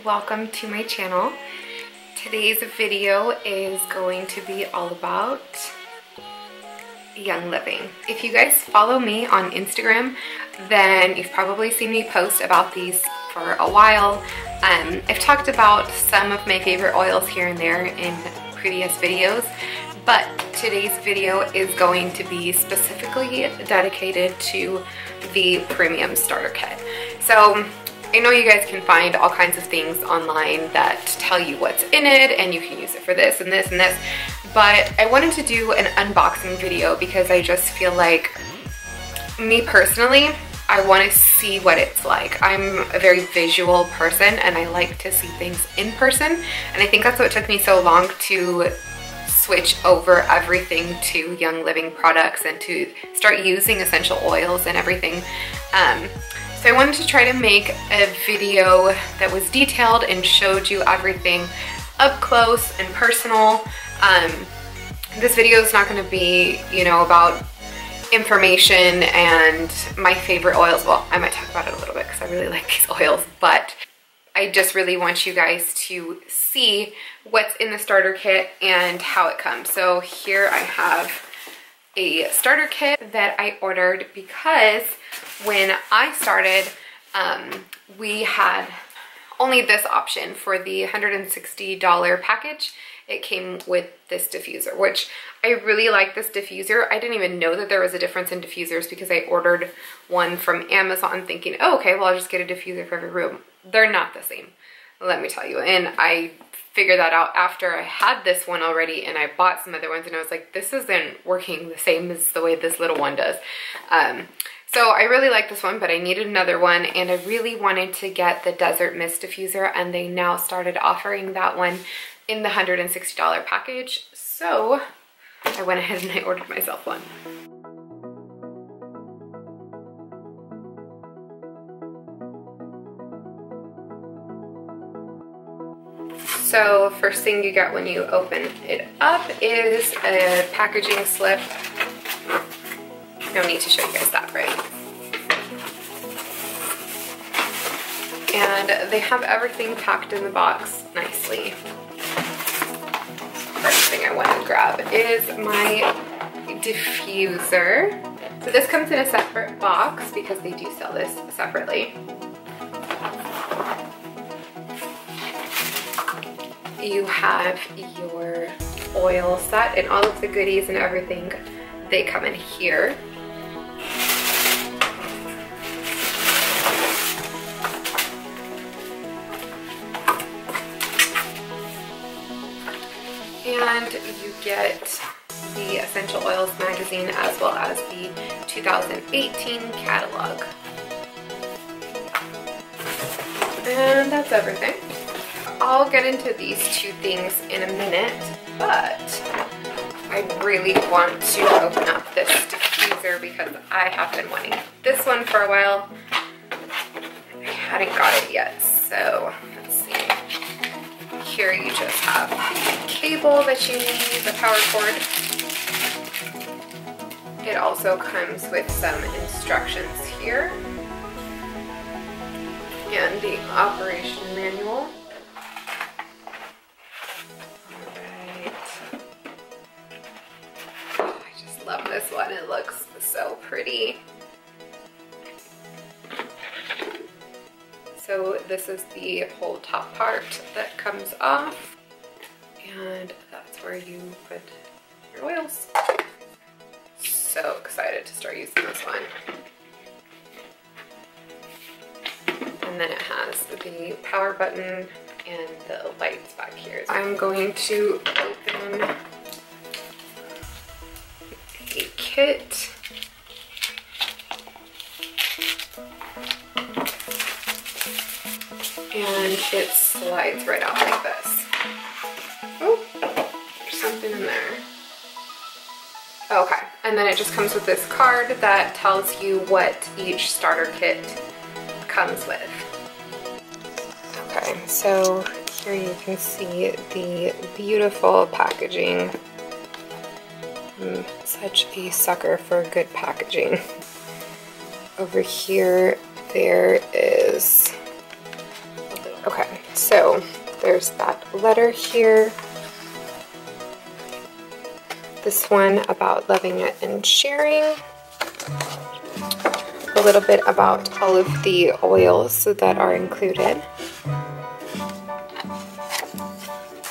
welcome to my channel. Today's video is going to be all about Young Living. If you guys follow me on Instagram, then you've probably seen me post about these for a while. I've talked about some of my favorite oils here and there in previous videos, but today's video is going to be specifically dedicated to the premium starter kit. So I know you guys can find all kinds of things online that tell you what's in it and you can use it for this and this and this, but I wanted to do an unboxing video because I just feel like, me personally, I want to see what it's like. I'm a very visual person and I like to see things in person, and I think that's what took me so long to switch over everything to Young Living products and to start using essential oils and everything. So I wanted to try to make a video that was detailed and showed you everything up close and personal. This video is not going to be, you know, about information and my favorite oils. Well, I might talk about it a little bit because I really like these oils, but I just really want you guys to see what's in the starter kit and how it comes. So here I have a starter kit that I ordered because when I started, we had only this option for the $160 package. It came with this diffuser, which I really like this diffuser. I didn't even know that there was a difference in diffusers because I ordered one from Amazon thinking, oh, okay, well, I'll just get a diffuser for every room. They're not the same, let me tell you. And I figured that out after I had this one already and I bought some other ones and I was like, this isn't working the same as the way this little one does. So I really like this one, but I needed another one, and I really wanted to get the Desert Mist diffuser, and they now started offering that one in the $160 package. So I went ahead and I ordered myself one. So first thing you get when you open it up is a packaging slip. No need to show you guys that, right? And they have everything packed in the box nicely. First thing I want to grab is my diffuser. So this comes in a separate box because they do sell this separately. You have your oil set and all of the goodies and everything. They come in here. And you get the Essential Oils magazine as well as the 2018 catalog. And that's everything. I'll get into these two things in a minute, but I really want to open up this diffuser because I have been wanting this one for a while. I hadn't got it yet, so let's see. Here you just have the cable that you need, the power cord. It also comes with some instructions here and the operation manual. Love this one, it looks so pretty. So this is the whole top part that comes off, and that's where you put your oils. So excited to start using this one. And then it has the power button and the lights back here. I'm going to open a kit. And it slides right out like this. Oh, there's something in there. Okay, and then it just comes with this card that tells you what each starter kit comes with. Okay, so here you can see the beautiful packaging. I'm such a sucker for good packaging. Over here, there is a little Okay, so there's that letter here. This one about loving it and sharing. A little bit about all of the oils that are included,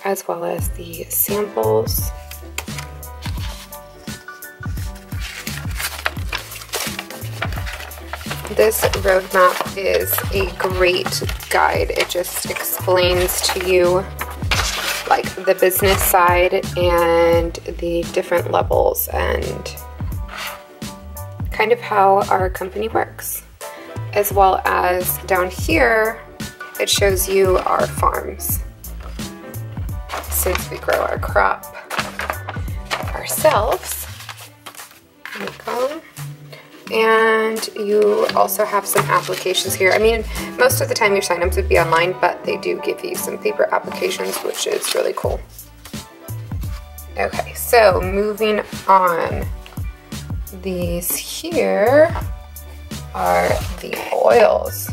as well as the samples. This roadmap is a great guide. It just explains to you like the business side and the different levels and kind of how our company works. As well as down here, it shows you our farms. Since we grow our crop ourselves. There we go. And you also have some applications here. I mean, most of the time your signups would be online, but they do give you some paper applications, which is really cool. Okay, so moving on. These here are the oils.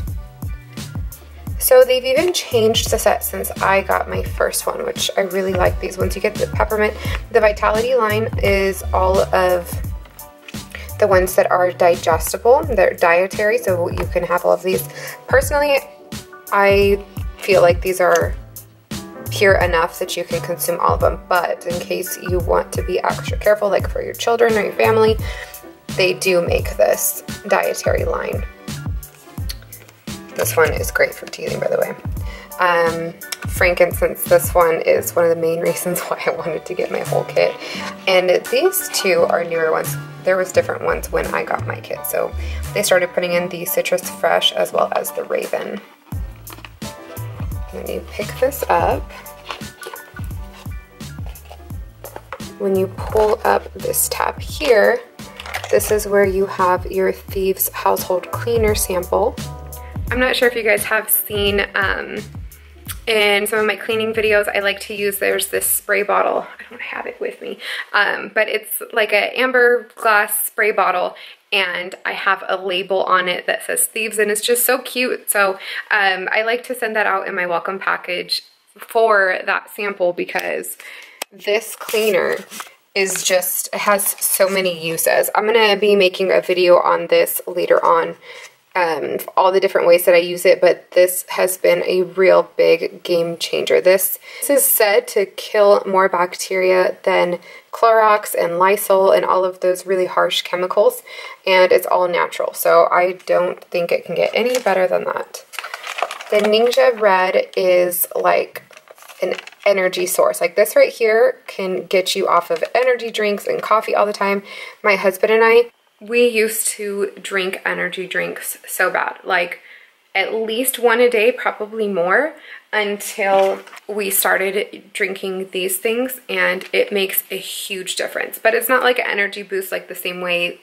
So they've even changed the set since I got my first one, which I really like these ones. You get the peppermint. The Vitality line is all of the ones that are digestible. They're dietary, so you can have all of these. Personally, I feel like these are pure enough that you can consume all of them, but in case you want to be extra careful, like for your children or your family, they do make this dietary line. This one is great for teething, by the way. Frankincense, this one is one of the main reasons why I wanted to get my whole kit. And these two are newer ones. There was different ones when I got my kit. So they started putting in the Citrus Fresh as well as the Raven. When you pick this up, when you pull up this tab here, this is where you have your Thieves Household Cleaner sample. I'm not sure if you guys have seen in some of my cleaning videos, I like to use, there's this spray bottle. I don't have it with me, but it's like an amber glass spray bottle, and I have a label on it that says Thieves, and it's just so cute. So I like to send that out in my welcome package for that sample, because this cleaner is just, it has so many uses. I'm gonna be making a video on this later on, all the different ways that I use it, but this has been a real big game changer. This is said to kill more bacteria than Clorox and Lysol and all of those really harsh chemicals, and it's all natural, so I don't think it can get any better than that. The Ninja Red is like an energy source. Like this right here can get you off of energy drinks and coffee all the time. My husband and I, we used to drink energy drinks so bad, like at least one a day, probably more, until we started drinking these things, and it makes a huge difference. But it's not like an energy boost like the same way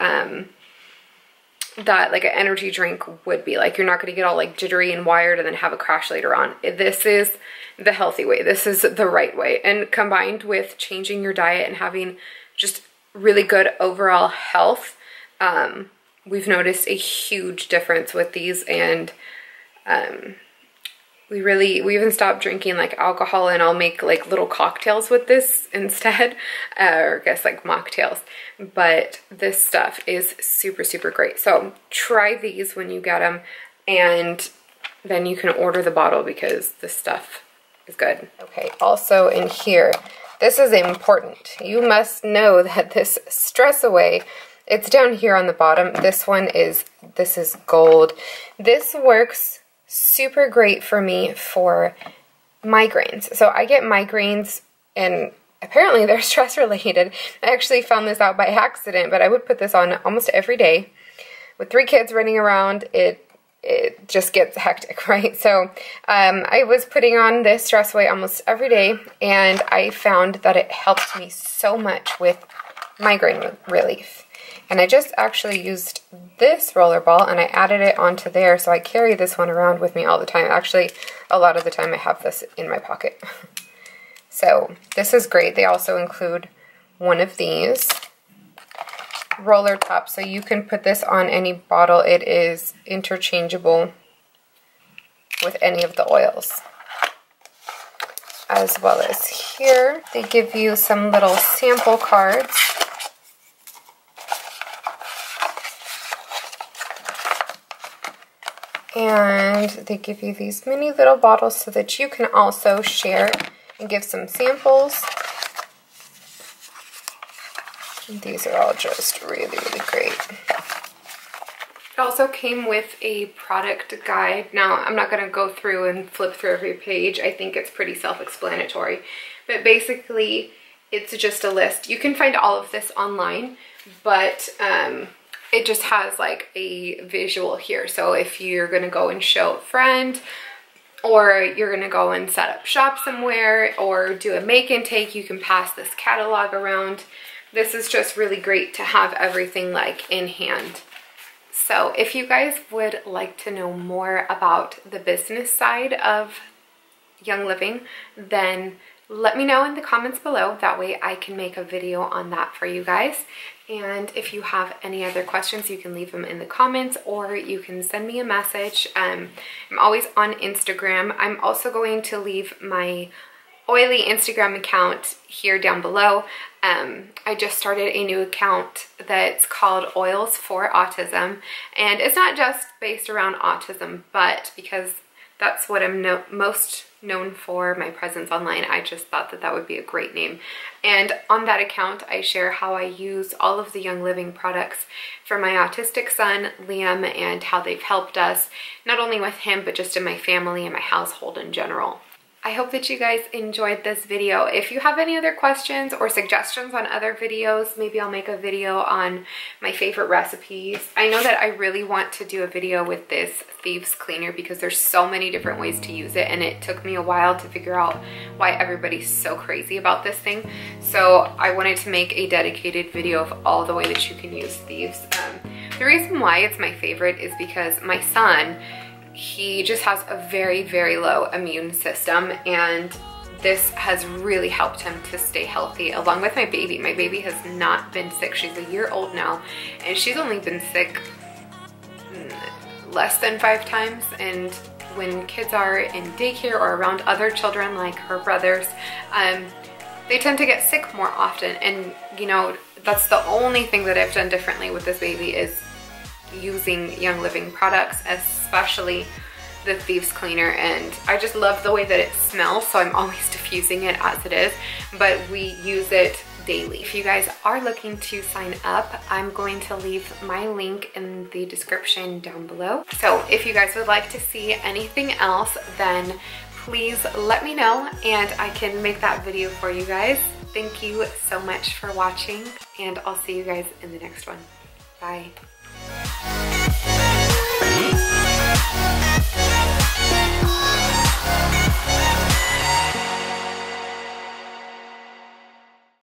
that like an energy drink would be. Like you're not going to get all like jittery and wired and then have a crash later on. This is the healthy way. This is the right way. And combined with changing your diet and having just really good overall health, we've noticed a huge difference with these, and we even stopped drinking like alcohol, and I'll make like little cocktails with this instead, or I guess like mocktails. But this stuff is super, super great. So try these when you get them, and then you can order the bottle because this stuff is good. Okay, also in here, this is important. You must know that this Stress Away, it's down here on the bottom. This is gold. This works super great for me for migraines. So I get migraines, and apparently they're stress related. I actually found this out by accident, but I would put this on almost every day. With 3 kids running around, it just gets hectic, right? So I was putting on this Stress Away almost every day, and I found that it helped me so much with migraine relief. And I just actually used this roller ball and I added it onto there, so I carry this one around with me all the time. Actually, a lot of the time I have this in my pocket. So this is great. They also include one of these roller tops, so you can put this on any bottle. It is interchangeable. with any of the oils. As well as here, they give you some little sample cards. And they give you these mini little bottles so that you can also share and give some samples. And these are all just really, really great. It also came with a product guide. Now, I'm not going to go through and flip through every page. I think it's pretty self-explanatory. But basically, it's just a list. You can find all of this online, but it just has like a visual here. So if you're going to go and show a friend, or you're going to go and set up shop somewhere, or do a make and take, you can pass this catalog around. This is just really great to have everything like in hand. So if you guys would like to know more about the business side of Young Living, then let me know in the comments below. That way I can make a video on that for you guys. And if you have any other questions, you can leave them in the comments, or you can send me a message. I'm always on Instagram. I'm also going to leave my oily Instagram account here down below. I just started a new account that's called Oils for Autism, and it's not just based around autism, but because that's what I'm most known for, my presence online, I just thought that that would be a great name. And on that account, I share how I use all of the Young Living products for my autistic son, Liam, and how they've helped us, not only with him, but just in my family and my household in general. I hope that you guys enjoyed this video. If you have any other questions or suggestions on other videos, maybe I'll make a video on my favorite recipes. I know that I really want to do a video with this thieves cleaner because there's so many different ways to use it, and it took me a while to figure out why everybody's so crazy about this thing. So I wanted to make a dedicated video of all the way that you can use thieves. The reason why it's my favorite is because my son, he just has a very, very low immune system, and this has really helped him to stay healthy, along with my baby. My baby has not been sick. She's a year old now, and she's only been sick less than 5 times. And when kids are in daycare or around other children like her brothers, they tend to get sick more often. And you know, that's the only thing that I've done differently with this baby is using Young Living products, especially the thieves cleaner. And I just love the way that it smells, so I'm always diffusing it as it is, but we use it daily. If you guys are looking to sign up, I'm going to leave my link in the description down below. So if you guys would like to see anything else, then please let me know and I can make that video for you guys. Thank you so much for watching, and I'll see you guys in the next one. Bye.